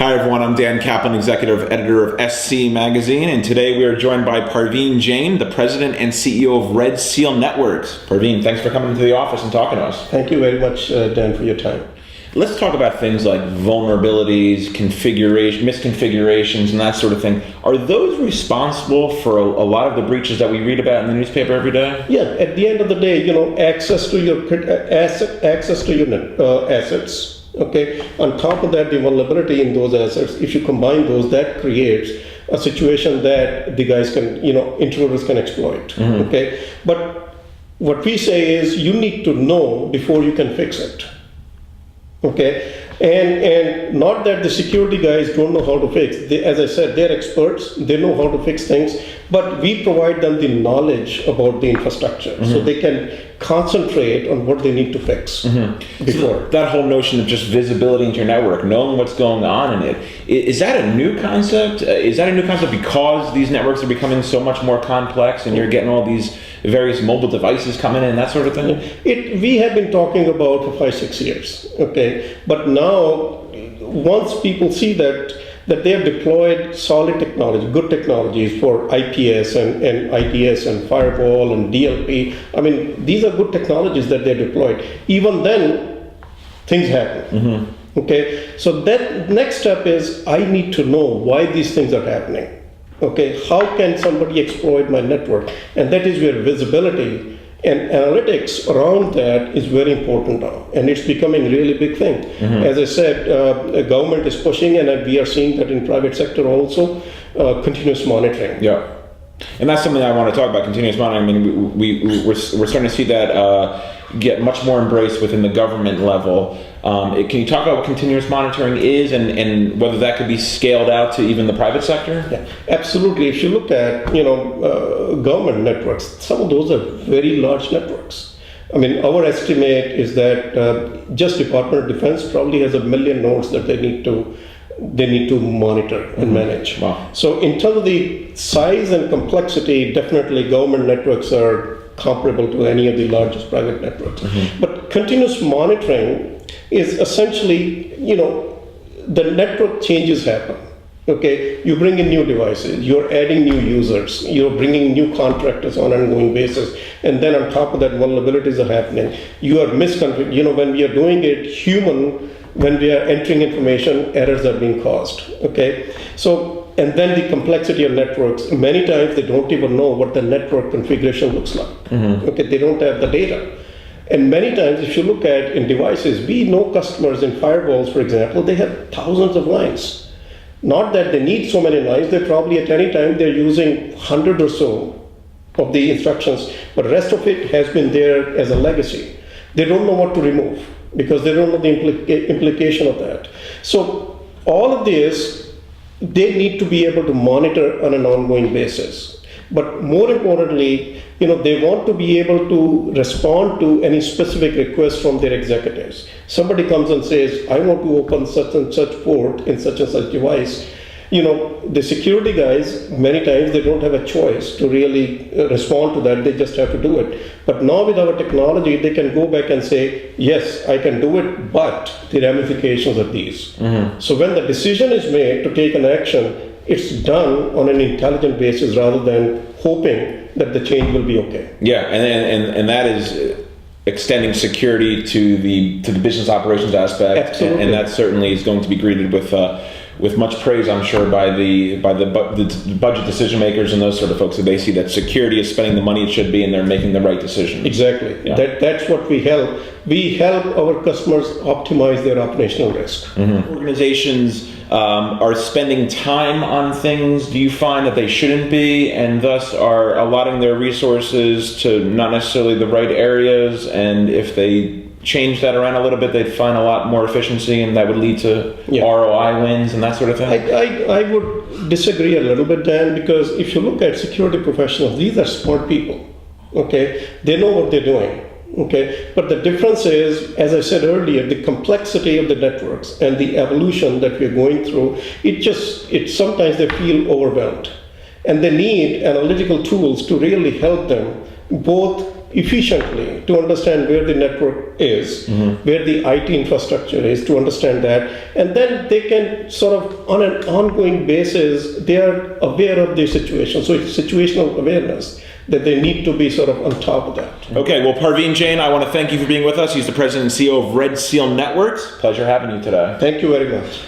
Hi everyone, I'm Dan Kaplan, Executive Editor of SC Magazine, and today we are joined by Parveen Jain, the President and CEO of Red Seal Networks. Parveen, thanks for coming into the office and talking to us. Thank you very much, Dan, for your time. Let's talk about things like vulnerabilities, misconfigurations, and that sort of thing. Are those responsible for a lot of the breaches that we read about in the newspaper every day? Yeah, at the end of the day, access to your assets. Okay. On top of that, the vulnerability in those assets. If you combine those, that creates a situation that the guys can, intruders can exploit. Mm-hmm. Okay. But what we say is, you need to know before you can fix it. Okay, and not that the security guys don't know how to fix. As I said, they're experts. They know how to fix things, but we provide them the knowledge about the infrastructure, so they can concentrate on what they need to fix before. So that whole notion of just visibility into your network, knowing what's going on in it, is that a new concept? Is that a new concept because these networks are becoming so much more complex and you're getting all these various mobile devices coming in, that sort of thing? We have been talking about for 5-6 years, okay? But now, once people see that they have deployed solid technology, good technologies for IPS and IDS and firewall and DLP, I mean, these are good technologies that they deployed. Even then, things happen, okay? So that next step is, I need to know why these things are happening. Okay, how can somebody exploit my network? And that is where visibility and analytics around that is very important now. And it's becoming a really big thing. As I said, the government is pushing, and we are seeing that in private sector also, continuous monitoring. Yeah. And that's something I want to talk about, continuous monitoring. I mean, we're starting to see that get much more embraced within the government level. Can you talk about what continuous monitoring is and whether that could be scaled out to even the private sector? Yeah, absolutely. If you look at government networks, some of those are very large networks. I mean, our estimate is that just Department of Defense probably has 1 million nodes that they need to monitor and manage. Wow. So in terms of the size and complexity, definitely government networks are comparable to any of the largest private networks. But continuous monitoring is essentially, the network changes happen. Okay, you bring in new devices, you're adding new users, you're bringing new contractors on an ongoing basis, and then on top of that, vulnerabilities are happening. You are misconfiguring. When we are doing it when we are entering information, errors are being caused. Okay, so. And then the complexity of networks, many times they don't even know what the network configuration looks like. Okay, they don't have the data. And many times, if you look at in devices, we know customers in firewalls, for example, they have thousands of lines. Not that they need so many lines, they probably at any time they're using 100 or so of the instructions, but the rest of it has been there as a legacy. They don't know what to remove because they don't know the implication of that. So all of this, they need to be able to monitor on an ongoing basis. But more importantly, they want to be able to respond to any specific request from their executives. Somebody comes and says, I want to open such and such port in such and such device. The security guys, many times they don't have a choice to really respond to that. They just have to do it. But now with our technology, they can go back and say, yes, I can do it, but the ramifications are these. So when the decision is made to take an action, it's done on an intelligent basis rather than hoping that the change will be okay. Yeah, and that is extending security to the business operations aspect. Absolutely. And that certainly is going to be greeted with much praise, I'm sure, by the budget decision makers and those sort of folks, that they see that security is spending the money it should be and they're making the right decision. Exactly. Yeah. That's what we help. We help our customers optimize their operational risk. Organizations are spending time on things, do you find, that they shouldn't be, and thus are allotting their resources to not necessarily the right areas, and if they change that around a little bit, they'd find a lot more efficiency, and that would lead to ROI wins and that sort of thing? I would disagree a little bit, Dan, because if you look at security professionals, these are smart people. Okay, they know what they're doing. Okay, but the difference is, as I said earlier, the complexity of the networks and the evolution that we're going through, sometimes they feel overwhelmed, and they need analytical tools to really help them both efficiently to understand where the network is, where the IT infrastructure is, to understand that, and then they can sort of on an ongoing basis, they are aware of the situation. So it's situational awareness that they need to be sort of on top of that. Okay, well, Parveen Jain, I want to thank you for being with us. He's the president and CEO of Red Seal Networks. Pleasure having you today. Thank you very much.